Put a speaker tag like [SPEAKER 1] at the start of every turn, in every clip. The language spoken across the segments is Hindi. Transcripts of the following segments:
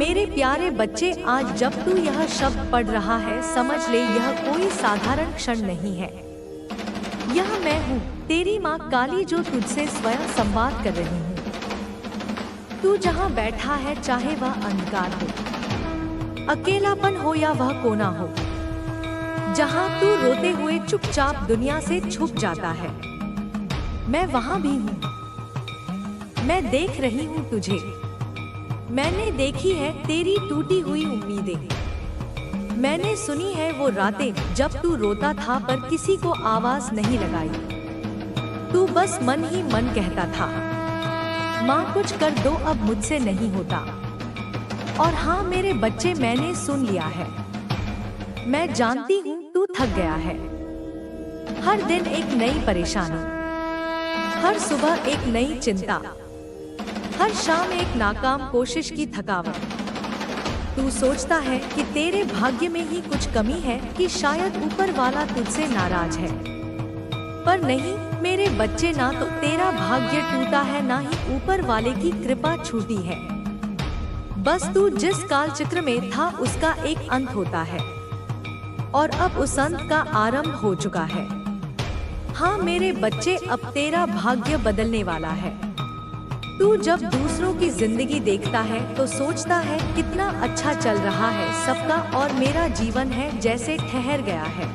[SPEAKER 1] मेरे प्यारे बच्चे, आज जब तू यह शब्द पढ़ रहा है, समझ ले यह कोई साधारण क्षण नहीं है। यह मैं हूँ, तेरी माँ काली, जो तुझसे स्वयं संवाद कर रही हूँ। तू जहाँ बैठा है, चाहे वह अंधकार हो, अकेलापन हो या वह कोना हो, जहाँ तू रोते हुए चुपचाप दुनिया से छुप जाता है, मैं वहाँ भी हूँ। मैं देख रही हूँ तुझे। मैंने देखी है तेरी टूटी हुई उम्मीदें। मैंने सुनी है वो रातें जब तू रोता था पर किसी को आवाज नहीं लगाई। तू बस मन ही मन कहता था, माँ कुछ कर दो, अब मुझसे नहीं होता। और हाँ मेरे बच्चे, मैंने सुन लिया है। मैं जानती हूँ तू थक गया है। हर दिन एक नई परेशानी, हर सुबह एक नई चिंता, हर शाम एक नाकाम कोशिश की थकावट। तू सोचता है कि तेरे भाग्य में ही कुछ कमी है, कि शायद ऊपर वाला तुझसे नाराज है। पर नहीं मेरे बच्चे, ना तो तेरा भाग्य टूटा है, ना ही ऊपर वाले की कृपा छूटी है। बस तू जिस कालचक्र में था उसका एक अंत होता है, और अब उस अंत का आरंभ हो चुका है। हाँ मेरे बच्चे, अब तेरा भाग्य बदलने वाला है। तू जब दूसरों की जिंदगी देखता है तो सोचता है कितना अच्छा चल रहा है सबका, और मेरा जीवन है जैसे ठहर गया है।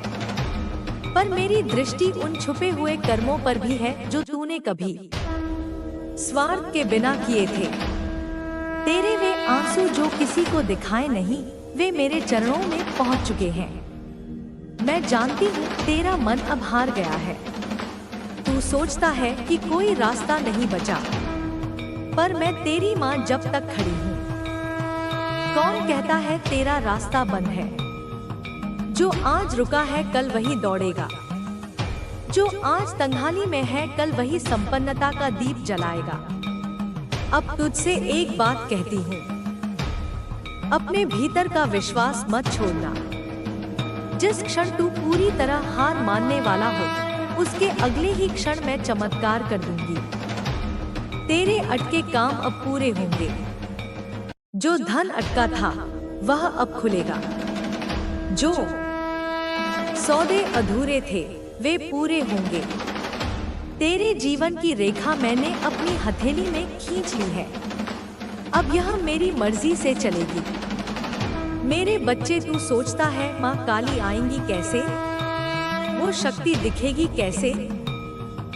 [SPEAKER 1] पर मेरी दृष्टि उन छुपे हुए कर्मों पर भी है जो तूने कभी स्वार्थ के बिना किए थे। तेरे वे आंसू जो किसी को दिखाए नहीं, वे मेरे चरणों में पहुंच चुके हैं। मैं जानती हूँ तेरा मन अब हार गया है। तू सोचता है कि कोई रास्ता नहीं बचा, पर मैं तेरी माँ जब तक खड़ी हूँ। कौन कहता है तेरा रास्ता बंद है? जो आज रुका है कल वही दौड़ेगा। जो आज तंगहाली में है कल वही संपन्नता का दीप जलाएगा। अब तुझसे एक बात कहती हूँ, अपने भीतर का विश्वास मत छोड़ना। जिस क्षण तू पूरी तरह हार मानने वाला हो, उसके अगले ही क्षण मैं चमत्कार कर दूंगी। तेरे अटके काम अब पूरे होंगे। जो धन अटका था वह अब खुलेगा। जो सौदे अधूरे थे वे पूरे होंगे। तेरे जीवन की रेखा मैंने अपनी हथेली में खींच ली है। अब यह मेरी मर्जी से चलेगी। मेरे बच्चे, तू सोचता है माँ काली आएंगी कैसे, वो शक्ति दिखेगी कैसे?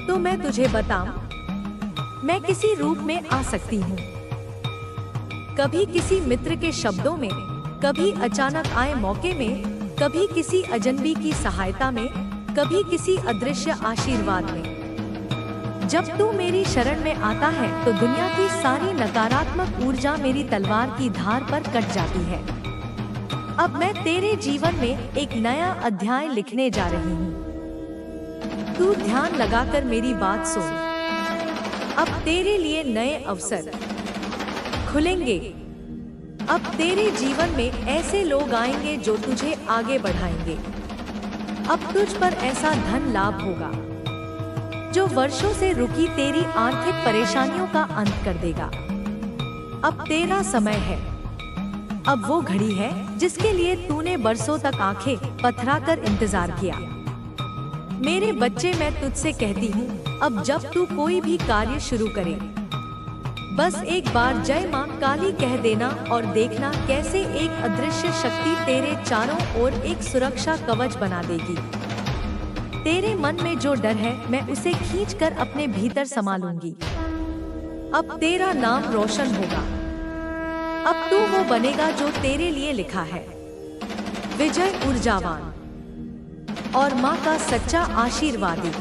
[SPEAKER 1] तो मैं तुझे बताऊं, मैं किसी रूप में आ सकती हूँ। कभी किसी मित्र के शब्दों में, कभी अचानक आए मौके में, कभी किसी अजनबी की सहायता में, कभी किसी अदृश्य आशीर्वाद में। जब तू मेरी शरण में आता है तो दुनिया की सारी नकारात्मक ऊर्जा मेरी तलवार की धार पर कट जाती है। अब मैं तेरे जीवन में एक नया अध्याय लिखने जा रही हूँ। तू ध्यान लगाकर मेरी बात सुन। अब तेरे लिए नए अवसर खुलेंगे। अब तेरे जीवन में ऐसे लोग आएंगे जो तुझे आगे बढ़ाएंगे। अब तुझ पर ऐसा धन लाभ होगा जो वर्षों से रुकी तेरी आर्थिक परेशानियों का अंत कर देगा। अब तेरा समय है। अब वो घड़ी है जिसके लिए तूने बरसों तक आंखें पथराकर इंतजार किया। मेरे बच्चे, मैं तुझसे कहती हूँ, अब जब तू कोई भी कार्य शुरू करे, बस एक बार जय माँ काली कह देना और देखना कैसे एक अदृश्य शक्ति तेरे चारों ओर एक सुरक्षा कवच बना देगी। तेरे मन में जो डर है मैं उसे खींचकर अपने भीतर समा लूंगी। अब तेरा नाम रोशन होगा। अब तू वो बनेगा जो तेरे लिए लिखा है। विजय, ऊर्जावान और माँ का सच्चा आशीर्वादी।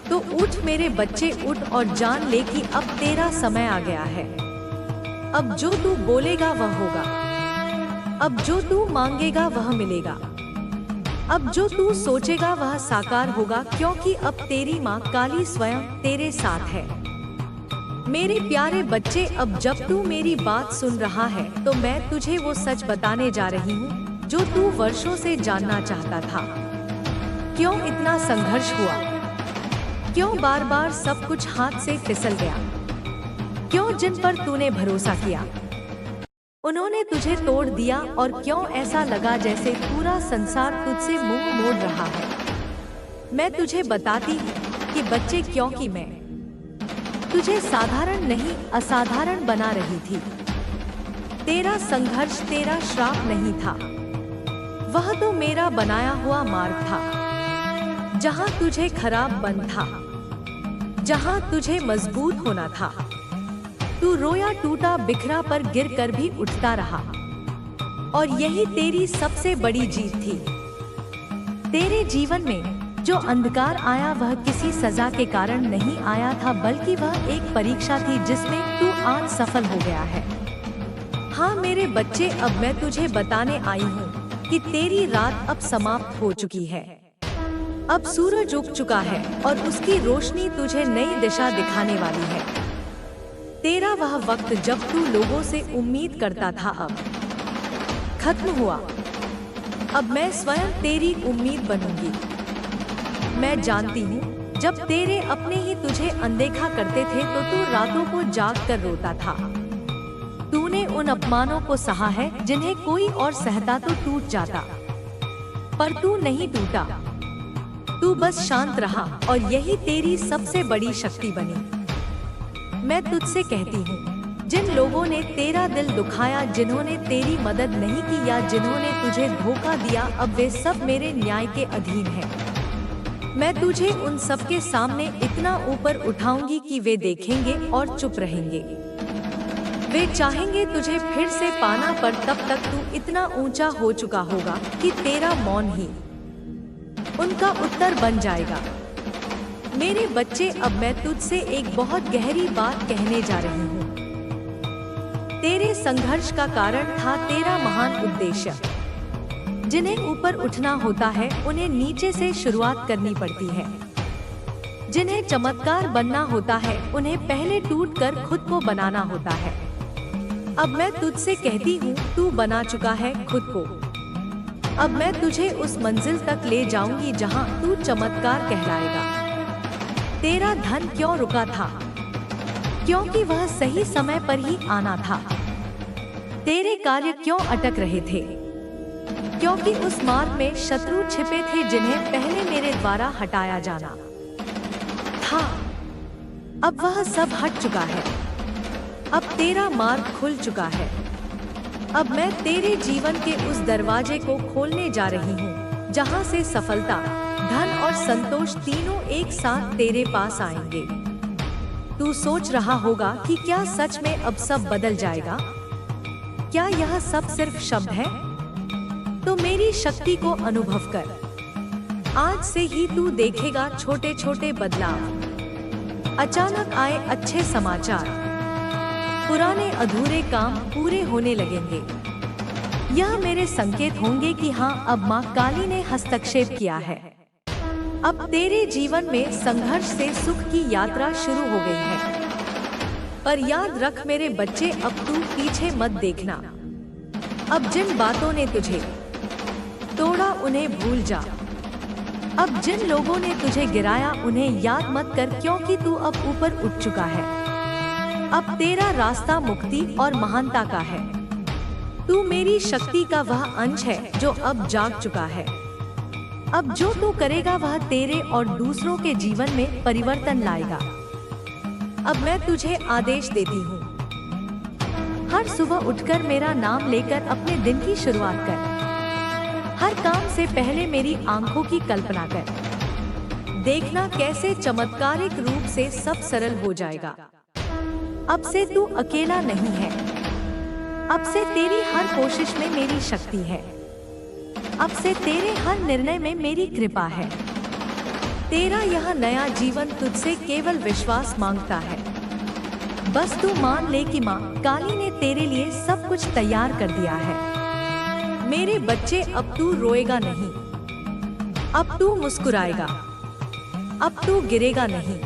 [SPEAKER 1] तो उठ मेरे बच्चे, उठ और जान ले कि अब तेरा समय आ गया है। अब जो तू बोलेगा वह होगा। अब जो तू मांगेगा वह मिलेगा। अब जो तू सोचेगा वह साकार होगा, क्योंकि अब तेरी माँ काली स्वयं तेरे साथ है। मेरे प्यारे बच्चे, अब जब तू मेरी बात सुन रहा है तो मैं तुझे वो सच बताने जा रही हूँ जो तू वर्षों से जानना चाहता था। क्यों इतना संघर्ष हुआ? क्यों बार बार सब कुछ हाथ से फिसल गया? क्यों जिन पर तूने भरोसा किया उन्होंने तुझे तोड़ दिया और क्यों ऐसा लगा जैसे पूरा संसार तुझसे मुंह मोड़ रहा है। मैं तुझे बताती हूँ कि बच्चे, क्योंकि मैं तुझे साधारण नहीं असाधारण बना रही थी। तेरा संघर्ष तेरा श्राप नहीं था, वह तो मेरा बनाया हुआ मार्ग था। जहाँ तुझे खराब बन था, जहाँ तुझे मजबूत होना था, तू रोया टूटा बिखरा पर गिर कर भी उठता रहा। और यही तेरी सबसे बड़ी जीत थी। तेरे जीवन में जो अंधकार आया वह किसी सजा के कारण नहीं आया था, बल्कि वह एक परीक्षा थी जिसमें तू आज सफल हो गया है। हाँ मेरे बच्चे, अब मैं तुझे बताने आई हूँ कि तेरी रात अब समाप्त हो चुकी है। अब सूरज उग चुका है और उसकी रोशनी तुझे नई दिशा दिखाने वाली है। तेरा वह वक्त जब तू लोगों से उम्मीद करता था अब खत्म हुआ। अब मैं स्वयं तेरी उम्मीद बनूंगी। मैं जानती हूँ जब तेरे अपने ही तुझे अनदेखा करते थे तो तू रातों को जाग कर रोता था। तूने उन अपमानों को सहा है जिन्हें कोई और सहता तो टूट जाता, पर तू नहीं टूटा। तू बस शांत रहा और यही तेरी सबसे बड़ी शक्ति बनी। मैं तुझसे कहती हूँ, जिन लोगों ने तेरा दिल दुखाया, जिन्होंने तेरी मदद नहीं की या जिन्होंने तुझे धोखा दिया, अब वे सब मेरे न्याय के अधीन हैं। मैं तुझे उन सबके सामने इतना ऊपर उठाऊंगी कि वे देखेंगे और चुप रहेंगे। वे चाहेंगे तुझे फिर से पाना, पर तब तक तू इतना ऊंचा हो चुका होगा कि तेरा मौन ही उनका उत्तर बन जाएगा। मेरे बच्चे, अब मैं तुझसे एक बहुत गहरी बात कहने जा रही हूँ। तेरे संघर्ष का कारण था तेरा महान उद्देश्य। जिन्हें ऊपर उठना होता है उन्हें नीचे से शुरुआत करनी पड़ती है। जिन्हें चमत्कार बनना होता है उन्हें पहले टूटकर खुद को बनाना होता है। अब मैं तुझसे कहती हूँ, तू बना चुका है खुद को। अब मैं तुझे उस मंजिल तक ले जाऊंगी जहाँ तू चमत्कार कहलाएगा। तेरा धन क्यों रुका था? क्योंकि वह सही समय पर ही आना था। तेरे कार्य क्यों अटक रहे थे? क्योंकि उस मार्ग में शत्रु छिपे थे जिन्हें पहले मेरे द्वारा हटाया जाना था। अब वह सब हट चुका है। अब तेरा मार्ग खुल चुका है। अब मैं तेरे जीवन के उस दरवाजे को खोलने जा रही हूँ जहाँ से सफलता, धन और संतोष तीनों एक साथ तेरे पास आएंगे। तू सोच रहा होगा कि क्या सच में अब सब बदल जाएगा? क्या यह सब सिर्फ शब्द है? तो मेरी शक्ति को अनुभव कर। आज से ही तू देखेगा छोटे छोटे बदलाव। अचानक आए अच्छे समाचार, पुराने अधूरे काम पूरे होने लगेंगे। यह मेरे संकेत होंगे कि हाँ, अब माँ काली ने हस्तक्षेप किया है। अब तेरे जीवन में संघर्ष से सुख की यात्रा शुरू हो गई है। पर याद रख मेरे बच्चे, अब तू पीछे मत देखना। अब जिन बातों ने तुझे तोड़ा उन्हें भूल जा। अब जिन लोगों ने तुझे गिराया उन्हें याद मत कर, क्योंकि तू अब ऊपर उठ चुका है। अब तेरा रास्ता मुक्ति और महानता का है। तू मेरी शक्ति का वह अंश है जो अब जाग चुका है। अब जो तू करेगा वह तेरे और दूसरों के जीवन में परिवर्तन लाएगा। अब मैं तुझे आदेश देती हूँ, हर सुबह उठकर मेरा नाम लेकर अपने दिन की शुरुआत कर। हर काम से पहले मेरी आंखों की कल्पना कर। देखना कैसे चमत्कारिक रूप से सब सरल हो जाएगा। अब से तू अकेला नहीं है। अब से तेरी हर कोशिश में मेरी शक्ति है। अब से तेरे हर निर्णय में मेरी कृपा है। तेरा यह नया जीवन तुझसे केवल विश्वास मांगता है। बस तू मान ले कि माँ काली ने तेरे लिए सब कुछ तैयार कर दिया है। मेरे बच्चे, अब तू रोएगा नहीं। अब तू मुस्कुराएगा। अब तू गिरेगा नहीं।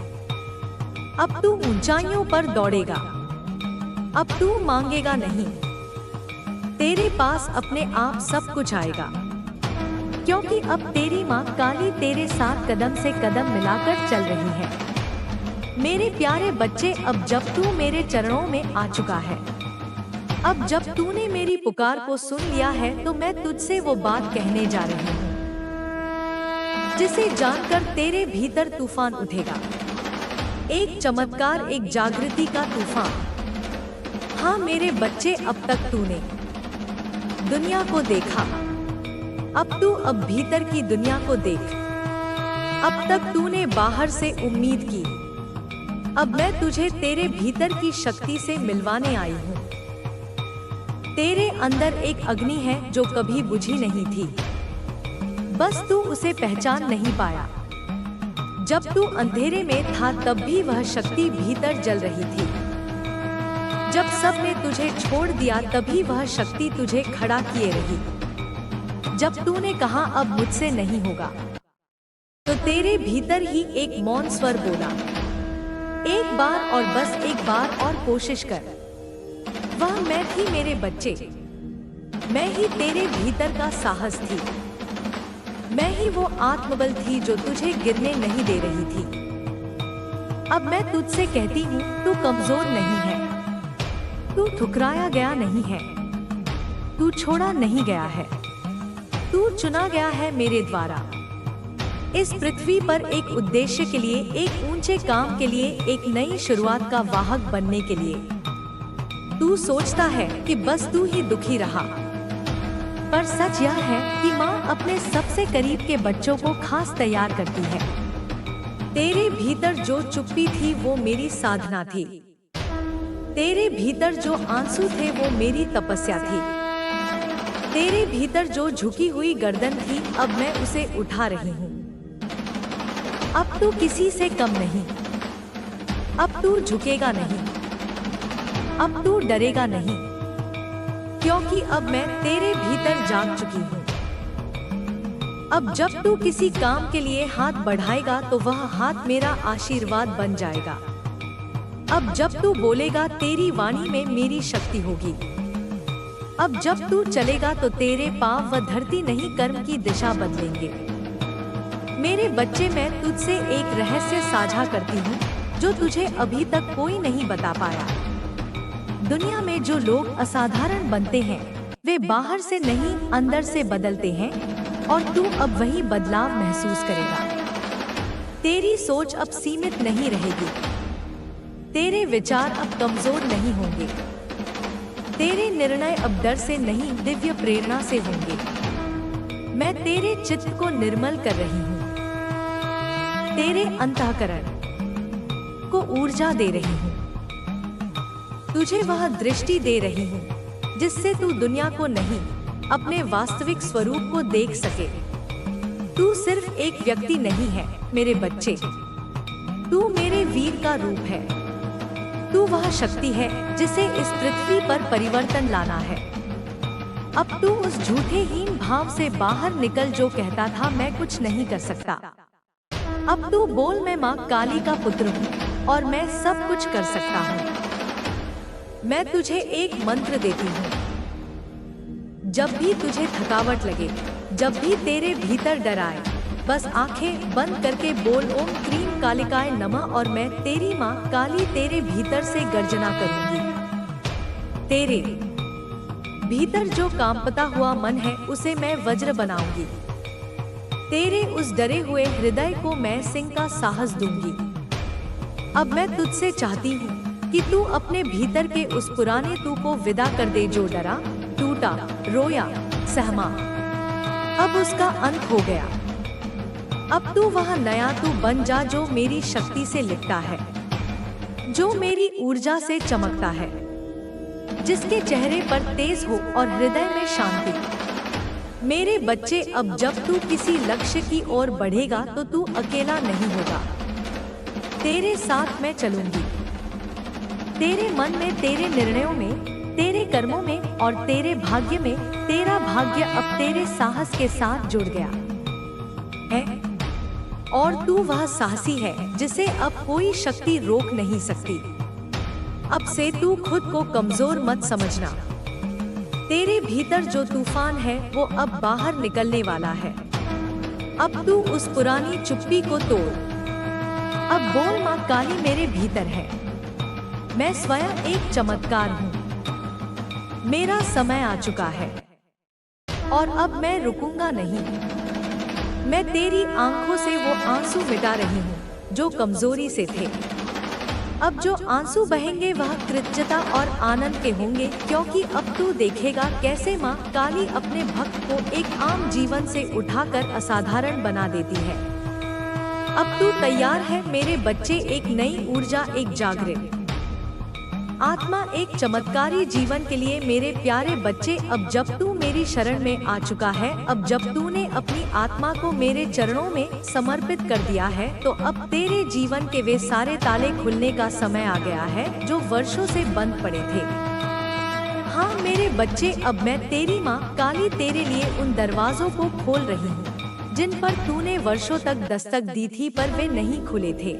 [SPEAKER 1] अब तू ऊंचाइयों पर दौड़ेगा। अब तू मांगेगा नहीं। तेरे पास अपने आप सब कुछ आएगा, क्योंकि अब तेरी माँ काली तेरे साथ कदम से कदम मिलाकर चल रही है। मेरे प्यारे बच्चे, अब जब तू मेरे चरणों में आ चुका है, अब जब तूने मेरी पुकार को सुन लिया है तो मैं तुझसे वो बात कहने जा रही हूँ जिसे जानकर तेरे भीतर तूफान उठेगा। एक चमत्कार, एक जागृति का तूफान। हाँ मेरे बच्चे, अब तक तूने दुनिया को देखा, अब भीतर की दुनिया को देख। अब तक तूने बाहर से उम्मीद की, अब मैं तुझे तेरे भीतर की शक्ति से मिलवाने आई हूँ। तेरे अंदर एक अग्नि है जो कभी बुझी नहीं थी, बस तू उसे पहचान नहीं पाया। जब तू अंधेरे में था तब भी वह शक्ति भीतर जल रही थी। जब सबने तुझे छोड़ दिया तभी वह शक्ति तुझे खड़ा किए रही। जब तूने कहा अब मुझसे नहीं होगा, तो तेरे भीतर ही एक मौन स्वर बोला, एक बार और, बस एक बार और कोशिश कर। वह मैं थी मेरे बच्चे, मैं ही तेरे भीतर का साहस थी, मैं ही वो आत्मबल थी जो तुझे गिरने नहीं दे रही थी। अब मैं तुझसे कहती हूँ, तू कमजोर नहीं है, तू ठुकराया गया नहीं है, तू छोड़ा नहीं गया है, तू चुना गया है मेरे द्वारा। इस पृथ्वी पर एक उद्देश्य के लिए, एक ऊंचे काम के लिए, एक नई शुरुआत का वाहक बनने के लिए। तू सोचता है कि बस तू ही दुखी रहा, पर सच यह है कि माँ अपने सबसे करीब के बच्चों को खास तैयार करती है। तेरे भीतर जो चुप्पी थी वो मेरी साधना थी, तेरे भीतर जो आंसू थे वो मेरी तपस्या थी, तेरे भीतर जो झुकी हुई गर्दन थी अब मैं उसे उठा रही हूँ। अब तू किसी से कम नहीं, अब तू झुकेगा नहीं, अब तू डरेगा नहीं, क्योंकि अब मैं तेरे भीतर जाग चुकी हूँ। अब जब तू किसी काम के लिए हाथ बढ़ाएगा तो वह हाथ मेरा आशीर्वाद बन जाएगा। अब जब तू बोलेगा तेरी वाणी में मेरी शक्ति होगी। अब जब तू चलेगा तो तेरे पांव व धरती नहीं कर्म की दिशा बदलेंगे। मेरे बच्चे, मैं तुझसे एक रहस्य साझा करती हूँ जो तुझे अभी तक कोई नहीं बता पाया। दुनिया में जो लोग असाधारण बनते हैं वे बाहर से नहीं अंदर से बदलते हैं, और तू अब वही बदलाव महसूस करेगा। तेरी सोच अब सीमित नहीं रहेगी, तेरे विचार अब कमजोर नहीं होंगे, तेरे निर्णय अब डर से नहीं दिव्य प्रेरणा से होंगे। मैं तेरे चित्त को निर्मल कर रही हूँ, तेरे अंतःकरण को ऊर्जा दे रही हूँ, तुझे वह दृष्टि दे रही हूँ जिससे तू दुनिया को नहीं अपने वास्तविक स्वरूप को देख सके। तू सिर्फ एक व्यक्ति नहीं है मेरे बच्चे, तू मेरे वीर का रूप है। तू वह शक्ति है जिसे इस पृथ्वी पर परिवर्तन लाना है। अब तू उस झूठे हीन भाव से बाहर निकल जो कहता था मैं कुछ नहीं कर सकता। अब तू बोल, मैं माँ काली का पुत्र हूँ और मैं सब कुछ कर सकता हूँ। मैं तुझे एक मंत्र देती हूँ, जब भी तुझे थकावट लगे, जब भी तेरे भीतर डर आए, बस आंखें बंद करके बोल ओम क्रीम कालिकाय नमः और मैं तेरी माँ काली तेरे भीतर से गर्जना करूंगी। तेरे भीतर जो कांपता हुआ मन है उसे मैं वज्र बनाऊंगी। तेरे उस डरे हुए हृदय को मैं सिंह का साहस दूंगी। अब मैं तुझसे चाहती हूँ कि तू अपने भीतर के उस पुराने तू को विदा कर दे जो डरा, टूटा, रोया, सहमा। अब उसका अंत हो गया। अब तू वह नया तू बन जा जो मेरी शक्ति से लिपटा है, जो मेरी ऊर्जा से चमकता है, जिसके चेहरे पर तेज हो और हृदय में शांति। मेरे बच्चे, अब जब तू किसी लक्ष्य की ओर बढ़ेगा तो तू अकेला नहीं होगा, तेरे साथ मैं चलूंगी। तेरे मन में, तेरे निर्णयों में, तेरे कर्मों में और तेरे भाग्य में, तेरा भाग्य अब तेरे साहस के साथ जुड़ गया है और तू वह साहसी है जिसे अब कोई शक्ति रोक नहीं सकती। अब से तू खुद को कमजोर मत समझना। तेरे भीतर जो तूफान है वो अब बाहर निकलने वाला है। अब तू उस पुरानी चुप्पी को तोड़। अब बोल, माँ काली मेरे भीतर है, मैं स्वयं एक चमत्कार हूँ। मेरा समय आ चुका है और अब मैं रुकूंगा नहीं। मैं तेरी आंखों से वो आंसू मिटा रही हूँ जो कमजोरी से थे। अब जो आंसू बहेंगे वह कृतज्ञता और आनंद के होंगे, क्योंकि अब तू देखेगा कैसे माँ काली अपने भक्त को एक आम जीवन से उठाकर असाधारण बना देती है। अब तू तैयार है मेरे बच्चे, एक नई ऊर्जा, एक जागृत आत्मा, एक चमत्कारी जीवन के लिए मेरे प्यारे बच्चे। अब जब तू मेरी शरण में आ चुका है, अब जब तूने अपनी आत्मा को मेरे चरणों में समर्पित कर दिया है, तो अब तेरे जीवन के वे सारे ताले खुलने का समय आ गया है जो वर्षों से बंद पड़े थे। हाँ मेरे बच्चे, अब मैं तेरी माँ काली तेरे लिए उन दरवाजों को खोल रही हूँ जिन पर तूने वर्षों तक दस्तक दी थी पर वे नहीं खुले थे।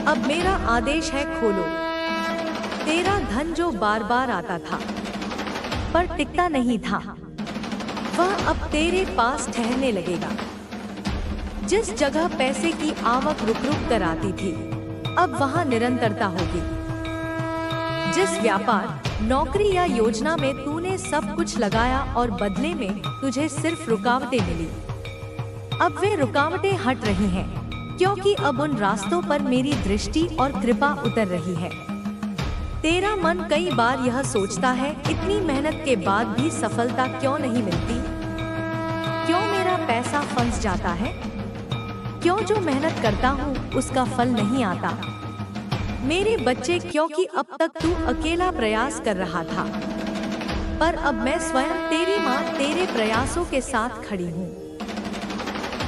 [SPEAKER 1] अब मेरा आदेश है, खोलो। तेरा धन जो बार बार आता था पर टिकता नहीं था, वह अब तेरे पास ठहरने लगेगा। जिस जगह पैसे की आवक रुक रुक कर आती थी, अब वहाँ निरंतरता होगी। जिस व्यापार, नौकरी या योजना में तूने सब कुछ लगाया और बदले में तुझे सिर्फ रुकावटें मिली, अब वे रुकावटें हट रही हैं, क्योंकि अब उन रास्तों पर मेरी दृष्टि और कृपा उतर रही है। तेरा मन कई बार यह सोचता है, इतनी मेहनत के बाद भी सफलता क्यों नहीं मिलती? क्यों मेरा पैसा फंस जाता है? क्यों जो मेहनत करता हूँ उसका फल नहीं आता? मेरे बच्चे, क्योंकि अब तक तू अकेला प्रयास कर रहा था, पर अब मैं स्वयं तेरी माँ तेरे प्रयासों के साथ खड़ी हूँ।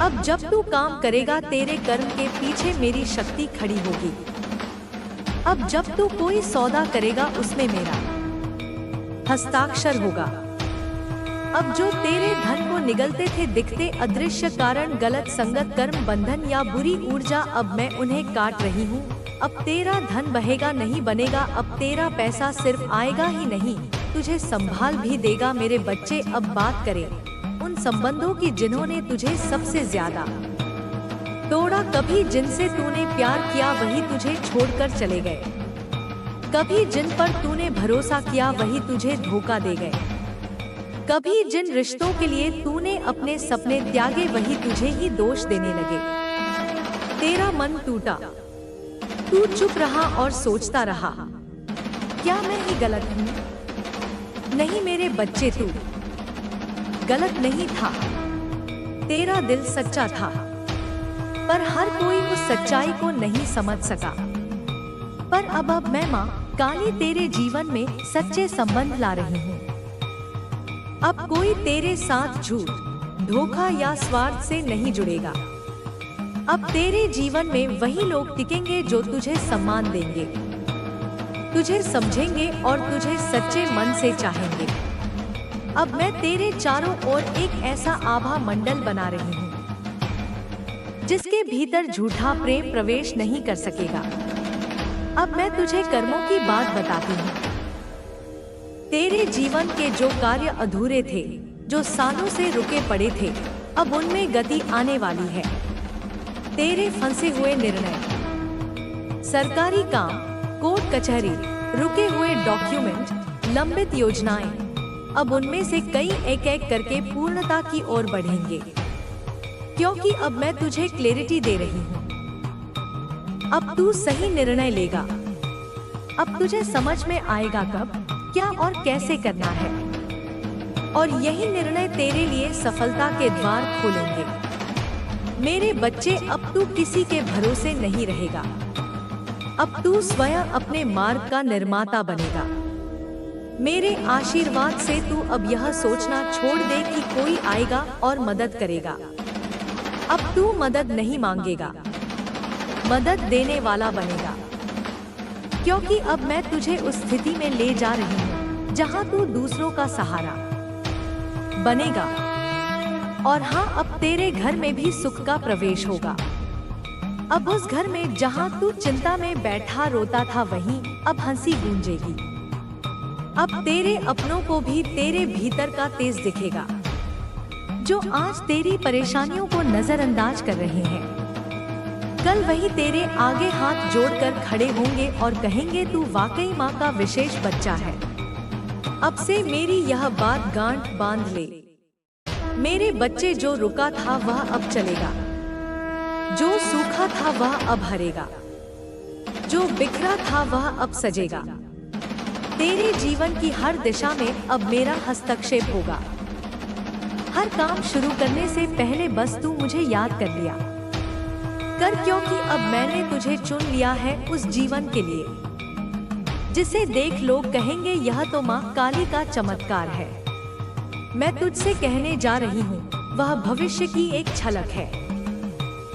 [SPEAKER 1] अब जब तू काम करेगा, तेरे कर्म के पीछे मेरी शक्ति खड़ी होगी। अब जब तू कोई सौदा करेगा, उसमें मेरा हस्ताक्षर होगा। अब जो तेरे धन को निगलते थे दिखते अदृश्य कारण, गलत संगत, कर्म बंधन या बुरी ऊर्जा, अब मैं उन्हें काट रही हूँ। अब तेरा धन बहेगा नहीं बनेगा, अब तेरा पैसा सिर्फ आएगा ही नहीं, तुझे संभाल भी देगा। मेरे बच्चे, अब बात करें उन संबंधों की जिन्होंने तुझे सबसे ज्यादा तोड़ा। कभी जिनसे तूने प्यार किया वही तुझे छोड़कर चले गए, कभी जिन पर तूने भरोसा किया वही तुझे धोखा दे गए, कभी जिन रिश्तों के लिए तूने अपने सपने त्यागे वही तुझे ही दोष देने लगे। तेरा मन टूटा, तू चुप रहा और सोचता रहा, क्या मैं ही गलत हूँ? नहीं मेरे बच्चे, तू गलत नहीं था, तेरा दिल सच्चा था, पर हर कोई उस सच्चाई को नहीं समझ सका। पर अब मैं माँ काली तेरे जीवन में सच्चे संबंध ला रही हूँ। अब कोई तेरे साथ झूठ, धोखा या स्वार्थ से नहीं जुड़ेगा। अब तेरे जीवन में वही लोग टिकेंगे जो तुझे सम्मान देंगे, तुझे समझेंगे और तुझे सच्चे मन से चाहेंगे। अब मैं तेरे चारों ओर एक ऐसा आभा मंडल बना रही हूँ जिसके भीतर झूठा प्रेम प्रवेश नहीं कर सकेगा। अब मैं तुझे कर्मों की बात बताती हूँ। तेरे जीवन के जो कार्य अधूरे थे, जो सालों से रुके पड़े थे, अब उनमें गति आने वाली है। तेरे फंसे हुए निर्णय, सरकारी काम, कोर्ट कचहरी, रुके हुए डॉक्यूमेंट, लंबित योजनाएं, अब उनमें से कई एक एक करके पूर्णता की ओर बढ़ेंगे, क्योंकि अब मैं तुझे क्लैरिटी दे रही हूँ। अब तू सही निर्णय लेगा। अब तुझे समझ में आएगा कब, क्या और कैसे करना है, और यही निर्णय तेरे लिए सफलता के द्वार खोलेंगे। मेरे बच्चे, अब तू किसी के भरोसे नहीं रहेगा। अब तू स्वयं अपने मार्ग का निर्माता बनेगा। मेरे आशीर्वाद से तू अब यह सोचना छोड़ दे कि कोई आएगा और मदद करेगा। अब तू मदद नहीं मांगेगा, मदद देने वाला बनेगा, क्योंकि अब मैं तुझे उस स्थिति में ले जा रही हूँ जहाँ तू दूसरों का सहारा बनेगा। और हाँ, अब तेरे घर में भी सुख का प्रवेश होगा। अब उस घर में जहाँ तू चिंता में बैठा रोता था, वहीं अब हंसी गूंजेगी। अब तेरे अपनों को भी तेरे भीतर का तेज दिखेगा, जो आज तेरी परेशानियों को नजरअंदाज कर रहे हैं। कल वही तेरे आगे हाथ जोड़कर खड़े होंगे और कहेंगे, तू वाकई माँ का विशेष बच्चा है। अब से मेरी यह बात गांठ बांध ले। मेरे बच्चे, जो रुका था वह अब चलेगा, जो सूखा था वह अब हरेगा, जो बिखरा था वह अब सजेगा। तेरे जीवन की हर दिशा में अब मेरा हस्तक्षेप होगा। हर काम शुरू करने से पहले बस तू मुझे याद कर लिया कर, क्योंकि अब मैंने तुझे चुन लिया है उस जीवन के लिए जिसे देख लोग कहेंगे यह तो माँ काली का चमत्कार है। मैं तुझसे कहने जा रही हूँ, वह भविष्य की एक झलक है।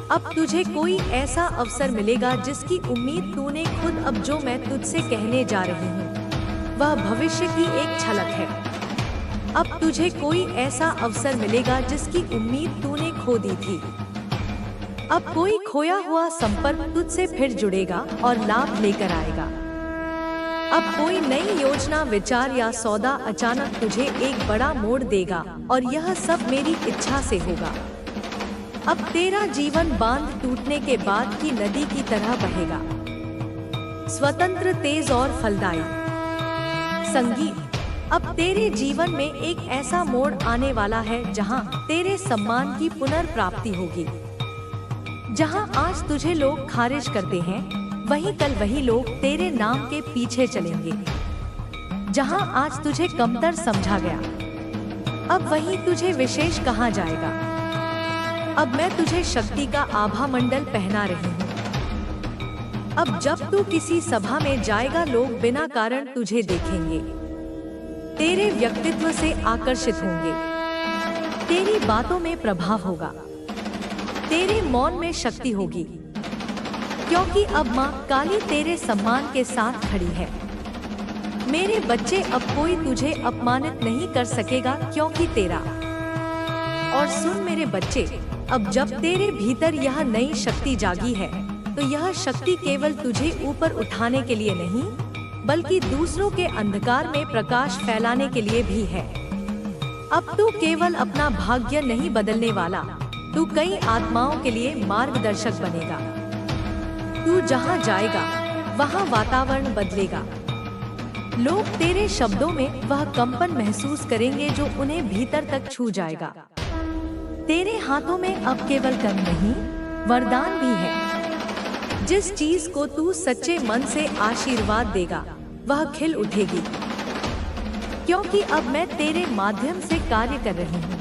[SPEAKER 1] अब तुझे कोई ऐसा अवसर मिलेगा जिसकी उम्मीद तूने खुद, अब जो मैं तुझसे कहने जा रही हूँ वह भविष्य की एक झलक है। अब तुझे कोई ऐसा अवसर मिलेगा जिसकी उम्मीद तूने खो दी थी। अब कोई खोया हुआ संपर्क तुझसे फिर जुड़ेगा और लाभ लेकर आएगा। अब कोई नई योजना, विचार या सौदा अचानक तुझे एक बड़ा मोड़ देगा और यह सब मेरी इच्छा से होगा। अब तेरा जीवन बांध टूटने के बाद की नदी की तरह बहेगा, स्वतंत्र, तेज और फलदायी। संगीत, अब तेरे जीवन में एक ऐसा मोड़ आने वाला है जहां तेरे सम्मान की पुनर्प्राप्ति होगी। जहां आज तुझे लोग खारिज करते हैं, वहीं कल वही लोग तेरे नाम के पीछे चलेंगे। जहां आज तुझे कमतर समझा गया, अब वहीं तुझे विशेष कहा जाएगा। अब मैं तुझे शक्ति का आभा मंडल पहना रही हूँ। अब जब तू किसी सभा में जाएगा, लोग बिना कारण तुझे देखेंगे, तेरे व्यक्तित्व से आकर्षित होंगे, तेरी बातों में प्रभाव होगा, तेरे मौन में शक्ति होगी, क्योंकि अब माँ काली तेरे सम्मान के साथ खड़ी है। मेरे बच्चे, अब कोई तुझे अपमानित नहीं कर सकेगा, क्योंकि तेरा। और सुन मेरे बच्चे, अब जब तेरे भीतर यह नई शक्ति जागी है, तो यह शक्ति केवल तुझे ऊपर उठाने के लिए नहीं, बल्कि दूसरों के अंधकार में प्रकाश फैलाने के लिए भी है। अब तू केवल अपना भाग्य नहीं बदलने वाला, तू कई आत्माओं के लिए मार्गदर्शक बनेगा। तू जहाँ जाएगा वहाँ वातावरण बदलेगा। लोग तेरे शब्दों में वह कंपन महसूस करेंगे जो उन्हें भीतर तक छू जाएगा। तेरे हाथों में अब केवल कर्म नहीं, वरदान भी है। जिस चीज को तू सच्चे मन से आशीर्वाद देगा, वह खिल उठेगी, क्योंकि अब मैं तेरे माध्यम से कार्य कर रही हूँ।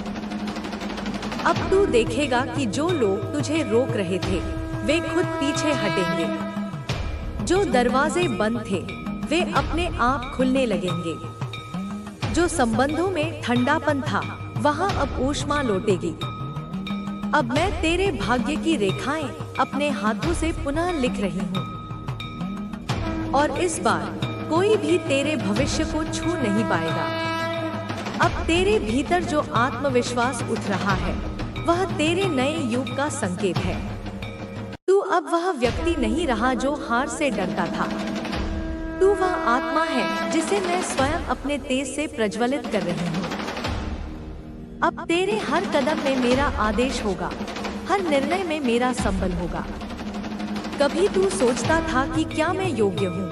[SPEAKER 1] अब तू देखेगा कि जो लोग तुझे रोक रहे थे, वे खुद पीछे हटेंगे। जो दरवाजे बंद थे, वे अपने आप खुलने लगेंगे। जो संबंधों में ठंडापन था, वहां अब ऊष्मा लौटेगी। अब मैं तेरे भाग्य की रेखाएं अपने हाथों से पुनः लिख रही हूँ, और इस बार कोई भी तेरे भविष्य को छू नहीं पाएगा। अब तेरे भीतर जो आत्मविश्वास उठ रहा है, वह तेरे नए युग का संकेत है। तू अब वह व्यक्ति नहीं रहा जो हार से डरता था। तू वह आत्मा है जिसे मैं स्वयं अपने तेज से प्रज्वलित कर रही हूँ। अब तेरे हर कदम में मेरा आदेश होगा, हर निर्णय में मेरा संबल होगा। कभी तू सोचता था कि क्या मैं योग्य हूँ?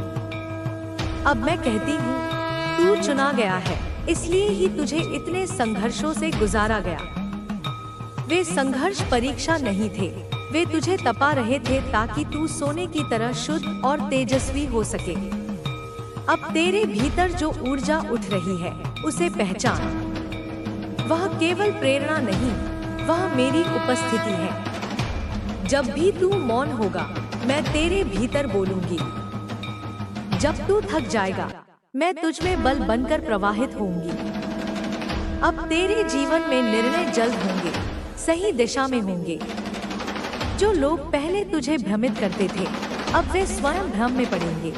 [SPEAKER 1] अब मैं कहती हूँ, तू चुना गया है, इसलिए ही तुझे इतने संघर्षों से गुजारा गया। वे संघर्ष परीक्षा नहीं थे, वे तुझे तपा रहे थे ताकि तू सोने की तरह शुद्ध और तेजस्वी हो सके। अब तेरे भीतर जो ऊर्जा उठ रही है, उसे पहचान। वह केवल प्रेरणा नहीं, वह मेरी उपस्थिति है। जब भी तू मौन होगा, मैं तेरे भीतर बोलूंगी। जब तू थक जाएगा, मैं तुझ में बल बनकर प्रवाहित होंगी। अब तेरे जीवन में निर्णय जल्द होंगे, सही दिशा में होंगे। जो लोग पहले तुझे भ्रमित करते थे, अब वे स्वयं भ्रम में पड़ेंगे।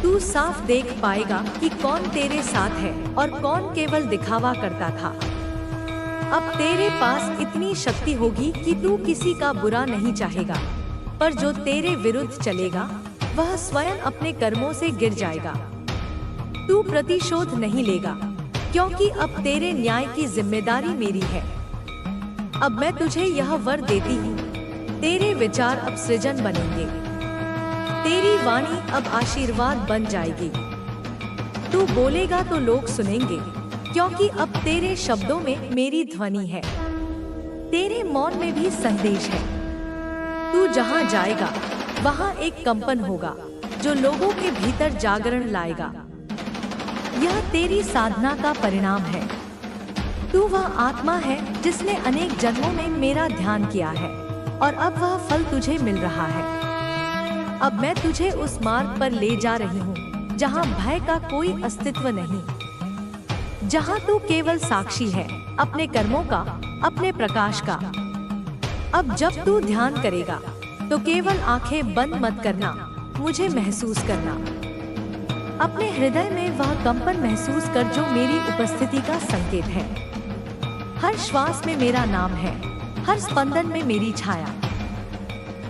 [SPEAKER 1] तू साफ देख पाएगा कि कौन तेरे साथ है और कौन केवल दिखावा करता था। अब तेरे पास इतनी शक्ति होगी कि तू किसी का बुरा नहीं चाहेगा, पर जो तेरे विरुद्ध चलेगा, वह स्वयं अपने कर्मों से गिर जाएगा। तू प्रतिशोध नहीं लेगा, क्योंकि अब तेरे न्याय की जिम्मेदारी मेरी है। अब मैं तुझे यह वर देती हूँ, तेरे विचार अब सृजन बनेंगे, तेरी वाणी अब आशीर्वाद बन जाएगी। तू बोलेगा तो लोग सुनेंगे, क्योंकि अब तेरे शब्दों में मेरी ध्वनि है। तेरे मौन में भी संदेश है। तू जहाँ जाएगा वहाँ एक कंपन होगा जो लोगों के भीतर जागरण लाएगा। यह तेरी साधना का परिणाम है। तू वह आत्मा है जिसने अनेक जन्मों में मेरा ध्यान किया है और अब वह फल तुझे मिल रहा है। अब मैं तुझे उस मार्ग पर ले जा रही हूँ जहाँ भय का कोई अस्तित्व नहीं, जहाँ तू केवल साक्षी है अपने कर्मों का, अपने प्रकाश का। अब जब तू ध्यान करेगा तो केवल आंखें बंद मत करना, मुझे महसूस करना। अपने हृदय में वह कंपन महसूस कर जो मेरी उपस्थिति का संकेत है। हर श्वास में मेरा नाम है, हर स्पंदन में मेरी छाया।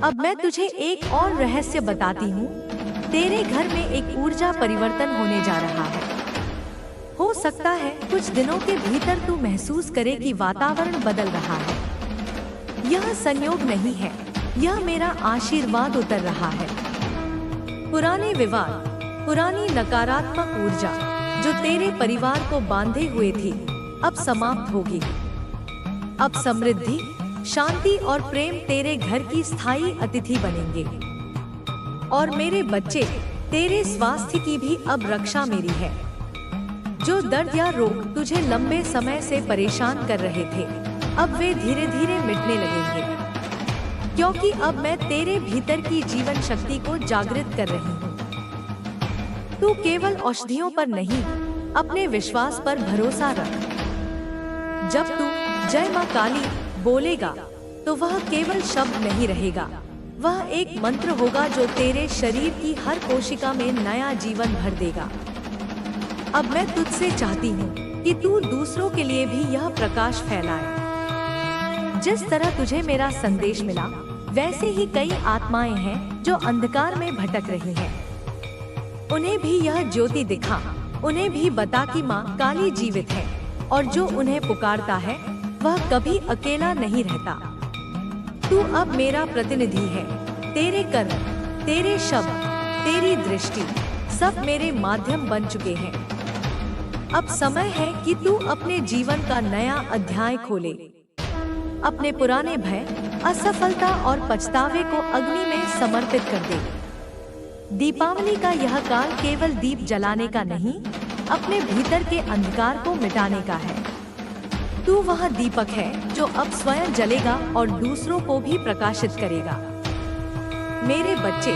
[SPEAKER 1] अब मैं तुझे एक और रहस्य बताती हूँ। तेरे घर में एक ऊर्जा परिवर्तन होने जा रहा है। हो सकता है कुछ दिनों के भीतर तू महसूस करे कि वातावरण बदल रहा है। यह संयोग नहीं है, यह मेरा आशीर्वाद उतर रहा है। पुराने विवाद, पुरानी नकारात्मक ऊर्जा जो तेरे परिवार को बांधे हुए थी, अब समाप्त होगी। अब समृद्धि, शांति और प्रेम तेरे घर की स्थायी अतिथि बनेंगे। और मेरे बच्चे, तेरे स्वास्थ्य की भी अब रक्षा मेरी है। जो दर्द या रोग तुझे लंबे समय से परेशान कर रहे थे, अब वे धीरे धीरे मिटने लगेंगे, क्योंकि अब मैं तेरे भीतर की जीवन शक्ति को जागृत कर रही हूँ। तू केवल औषधियों पर नहीं, अपने विश्वास पर भरोसा रख। जब तू जय मां काली बोलेगा तो वह केवल शब्द नहीं रहेगा, वह एक मंत्र होगा जो तेरे शरीर की हर कोशिका में नया जीवन भर देगा। अब मैं तुझसे चाहती हूँ कि तू दूसरों के लिए भी यह प्रकाश फैलाए। जिस तरह तुझे मेरा संदेश मिला, वैसे ही कई आत्माएं हैं जो अंधकार में भटक रही हैं। उन्हें भी यह ज्योति दिखा, उन्हें भी बता कि माँ काली जीवित है और जो उन्हें पुकारता है वह कभी अकेला नहीं रहता। तू अब मेरा प्रतिनिधि है। तेरे कर्म, तेरे शब्द, तेरी दृष्टि सब मेरे माध्यम बन चुके हैं। अब समय है कि तू अपने जीवन का नया अध्याय खोले। अपने पुराने भय, असफलता और पछतावे को अग्नि में समर्पित कर दे। दीपावली का यह काल केवल दीप जलाने का नहीं, अपने भीतर के अंधकार को मिटाने का है। तू वह दीपक है जो अब स्वयं जलेगा और दूसरों को भी प्रकाशित करेगा। मेरे बच्चे,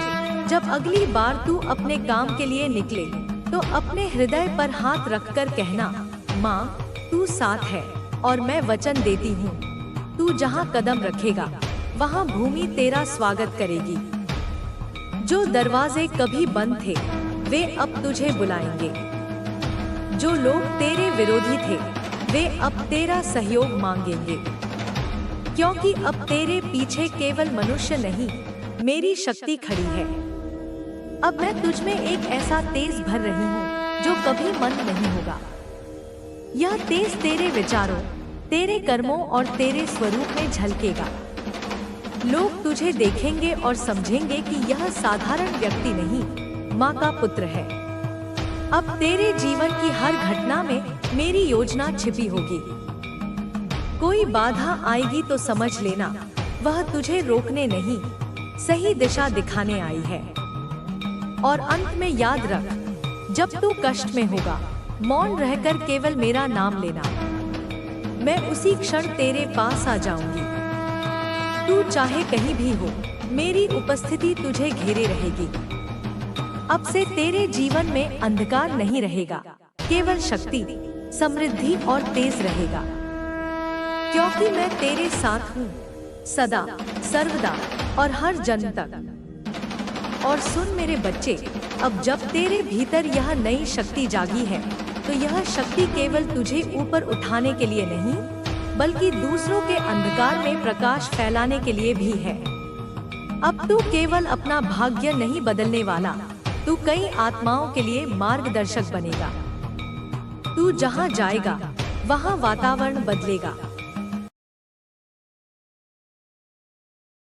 [SPEAKER 1] जब अगली बार तू अपने काम के लिए निकले तो अपने हृदय पर हाथ रखकर कहना, माँ तू साथ है और मैं वचन देती हूँ, तू जहाँ कदम रखेगा वहाँ भूमि तेरा स्वागत करेगी। जो दरवाजे कभी बंद थे वे अब तुझे बुलाएंगे। जो लोग तेरे विरोधी थे वे अब तेरा सहयोग मांगेंगे, क्योंकि अब तेरे पीछे केवल मनुष्य नहीं, मेरी शक्ति खड़ी है। अब मैं तुझ में एक ऐसा तेज भर रही हूँ जो कभी मंद नहीं होगा। यह तेज तेरे विचारों, तेरे कर्मों और तेरे स्वरूप में झलकेगा। लोग तुझे देखेंगे और समझेंगे कि यह साधारण व्यक्ति नहीं, माँ का पुत्र है। अब तेरे जीवन की हर घटना में मेरी योजना छिपी होगी। कोई बाधा आएगी तो समझ लेना, वह तुझे रोकने नहीं, सही दिशा दिखाने आई है। और अंत में याद रख, जब तू कष्ट में होगा, मौन रहकर केवल मेरा नाम लेना, मैं उसी क्षण तेरे पास आ जाऊंगी। तू चाहे कहीं भी हो, मेरी उपस्थिति तुझे घेरे रहेगी। अब से तेरे जीवन में अंधकार नहीं रहेगा, केवल शक्ति, समृद्धि और तेज रहेगा, क्योंकि मैं तेरे साथ हूँ, सदा, सर्वदा और हर जन्म तक। और सुन मेरे बच्चे, अब जब तेरे भीतर यह नई शक्ति जागी है, तो यह शक्ति केवल तुझे ऊपर उठाने के लिए नहीं, बल्कि दूसरों के अंधकार में प्रकाश फैलाने के लिए भी है। अब तू केवल अपना भाग्य नहीं बदलने वाला, तू कई आत्माओं के लिए मार्गदर्शक बनेगा। तू जहाँ जाएगा, वहाँ वातावरण बदलेगा।